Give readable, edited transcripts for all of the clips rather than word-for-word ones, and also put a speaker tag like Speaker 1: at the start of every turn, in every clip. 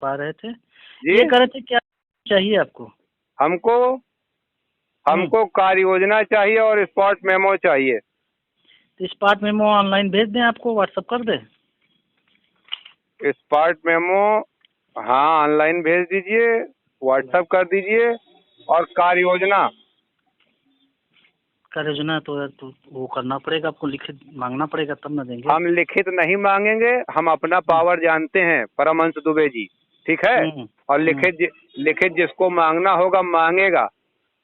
Speaker 1: पा रहे थे।
Speaker 2: जी
Speaker 1: ये कह रहे थे क्या चाहिए आपको?
Speaker 2: हमको हमको कार्य योजना चाहिए और स्पॉट मेमो चाहिए।
Speaker 1: तो स्पॉट मेमो ऑनलाइन भेज दें, आपको व्हाट्सअप कर दें?
Speaker 2: स्पॉट मेमो हाँ ऑनलाइन भेज दीजिए, व्हाट्सअप कर दीजिए। और कार्य योजना
Speaker 1: कार्य योजना तो यार तो वो करना पड़ेगा, आपको लिखित मांगना पड़ेगा तब ना देंगे।
Speaker 2: हम लिखित नहीं मांगेंगे, हम अपना पावर जानते हैं परमहंस दुबे जी, ठीक है।
Speaker 1: हम्म
Speaker 2: और
Speaker 1: हम्म
Speaker 2: लिखित जिसको मांगना होगा मांगेगा।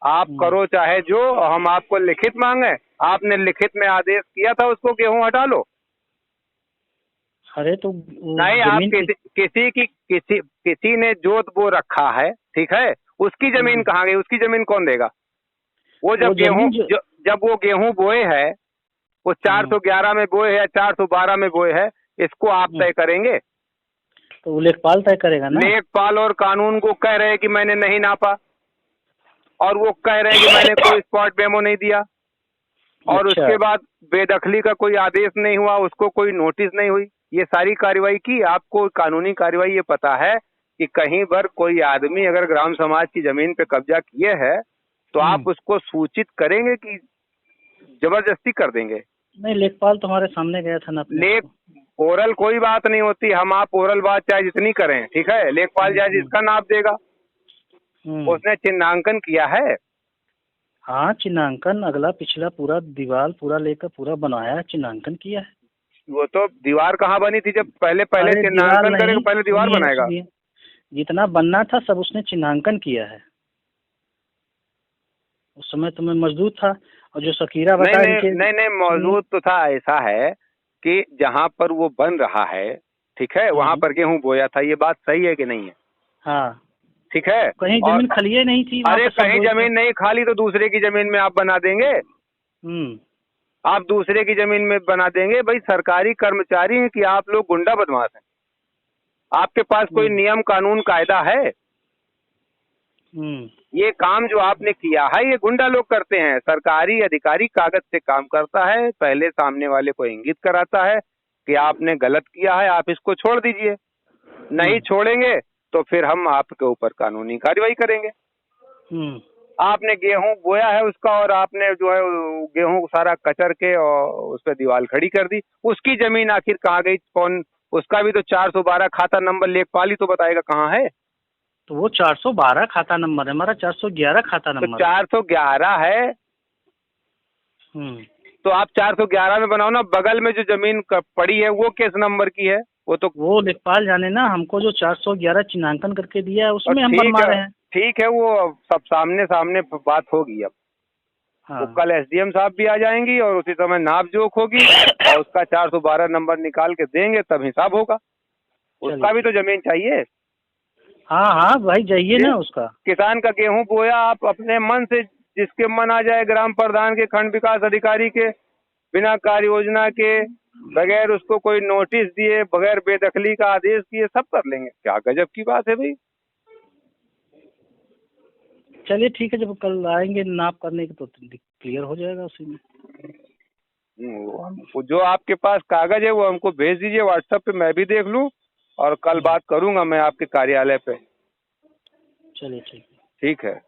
Speaker 2: आप
Speaker 1: हम्म।
Speaker 2: करो चाहे जो, हम आपको लिखित मांगे। आपने लिखित में आदेश किया था उसको गेहूं हटा लो।
Speaker 1: अरे तो वो
Speaker 2: नहीं, आप
Speaker 1: जमीन की।
Speaker 2: किसी ने जोत बो रखा है, ठीक है। उसकी जमीन
Speaker 1: हम्म,
Speaker 2: कहाँ गई? उसकी जमीन कौन देगा? वो
Speaker 1: वो जमीन जो।
Speaker 2: जब वो गेहूं बोए है, वो
Speaker 1: हम्म
Speaker 2: 411 में बोए है या 412 में बोए है, इसको आप
Speaker 1: हम्म,
Speaker 2: तय करेंगे।
Speaker 1: तो वो लेखपाल तय करेगा ना।
Speaker 2: लेखपाल और कानून को कह रहे हैं कि मैंने नहीं नापा, और वो कह रहे हैं कि मैंने कोई स्पॉट मेमो नहीं दिया। और
Speaker 1: अच्छा।
Speaker 2: उसके बाद बेदखली का कोई आदेश नहीं हुआ, उसको कोई नोटिस नहीं हुई। ये सारी कार्रवाई की। आपको कानूनी कार्रवाई ये पता है कि कहीं पर कोई आदमी अगर ग्राम समाज की जमीन पे कब्जा किए है तो
Speaker 1: हम्म।
Speaker 2: आप उसको सूचित करेंगे कि जबरदस्ती कर देंगे?
Speaker 1: नहीं, लेखपाल तो हमारे सामने गया था नापने
Speaker 2: लेख
Speaker 1: उसको।
Speaker 2: ओरल कोई बात नहीं होती, हम आप ओरल बात चाहे जितनी करें, ठीक है। लेखपाल चाहे
Speaker 1: हम्म
Speaker 2: जिसका नाप देगा।
Speaker 1: हम्म।
Speaker 2: उसने चिन्हांकन किया है।
Speaker 1: हाँ, चिन्हांकन अगला पिछला पूरा दीवार पूरा लेकर पूरा बनाया है, चिन्हांकन किया है।
Speaker 2: वो तो दीवार कहाँ बनी थी? जब पहले पहले
Speaker 1: अरे दीवार
Speaker 2: चिन्हांकन करेगा,
Speaker 1: नहीं,
Speaker 2: पहले दीवार
Speaker 1: सुनिए
Speaker 2: बनाएगा।
Speaker 1: सुनिए, जितना बनना था सब उसने चिन्हांकन किया है। उस समय तो मैं मजदूर था, और जो शकीरा
Speaker 2: नहीं
Speaker 1: बता
Speaker 2: नहीं
Speaker 1: इनके।
Speaker 2: नहीं नहीं,
Speaker 1: सुनिए।
Speaker 2: मौजूद तो था। ऐसा है कि जहाँ पर वो बन रहा है, ठीक है, वहाँ
Speaker 1: हम्म।
Speaker 2: पर गेहूं बोया था। ये बात सही है कि नहीं है?
Speaker 1: हाँ।
Speaker 2: ठीक है।
Speaker 1: कहीं
Speaker 2: और
Speaker 1: जमीन खलिए नहीं थी, वहाँ
Speaker 2: अरे
Speaker 1: पे सब
Speaker 2: कहीं
Speaker 1: बोए थे।
Speaker 2: जमीन नहीं खाली तो दूसरे की जमीन में आप बना देंगे?
Speaker 1: हम्म।
Speaker 2: आप दूसरे की जमीन में बना देंगे? भाई सरकारी कर्मचारी हैं कि आप लोग गुंडा बदमाश हैं? आपके पास कोई
Speaker 1: हम्म
Speaker 2: नियम कानून कायदा है?
Speaker 1: हम्म।
Speaker 2: ये काम जो आपने किया है ये गुंडा लोग करते हैं। सरकारी अधिकारी कागज से काम करता है, पहले सामने वाले को इंगित कराता है कि आपने गलत किया है, आप इसको छोड़ दीजिए। नहीं
Speaker 1: हम्म
Speaker 2: छोड़ेंगे तो फिर हम आपके ऊपर कानूनी कार्रवाई करेंगे।
Speaker 1: हम्म।
Speaker 2: आपने गेहूं बोया है उसका, और आपने जो है गेहूं को सारा कचर के और उस पर दीवार खड़ी कर दी। उसकी जमीन आखिर कहाँ गई? कौन? उसका भी तो 412 खाता नंबर लेखपाल ही तो बताएगा कहाँ है।
Speaker 1: तो वो 412 खाता नंबर है, हमारा 411 खाता
Speaker 2: तो
Speaker 1: नंबर है।
Speaker 2: 411 है
Speaker 1: हम्म।
Speaker 2: तो आप 411 में बनाओ ना। बगल में जो जमीन पड़ी है वो किस नंबर की है? वो तो
Speaker 1: वो लेखपाल जाने ना, हमको जो 411 चिन्हांकन करके दिया है
Speaker 2: और
Speaker 1: उसमें हम बनवा रहे हैं।
Speaker 2: ठीक है, वो सब सामने सामने बात होगी। अब वो
Speaker 1: हाँ।
Speaker 2: कल एसडीएम साहब भी आ जाएंगी और उसी समय नाप जोख होगी और उसका 412 नंबर निकाल के देंगे, तब हिसाब होगा।
Speaker 1: चलिए
Speaker 2: उसका भी तो
Speaker 1: ठीक।
Speaker 2: जमीन चाहिए।
Speaker 1: हाँ हाँ भाई, जाइए
Speaker 2: ये
Speaker 1: ना उसका।
Speaker 2: किसान का गेहूं बोया, आप अपने मन से जिसके मन आ जाए, ग्राम प्रधान के, खंड विकास अधिकारी के, बिना कार्य योजना के, बगैर उसको कोई नोटिस दिए, बगैर बेदखली का आदेश दिए, सब कर लेंगे। क्या गजब की बात है भाई।
Speaker 1: चलिए ठीक है, जब कल आएंगे नाप करने की तो क्लियर हो जाएगा उसी में।
Speaker 2: वो जो आपके पास कागज है वो हमको भेज दीजिए व्हाट्सएप पे, मैं भी देख लूं। और कल बात करूंगा मैं आपके कार्यालय पे।
Speaker 1: चलिए ठीक है।
Speaker 2: ठीक है।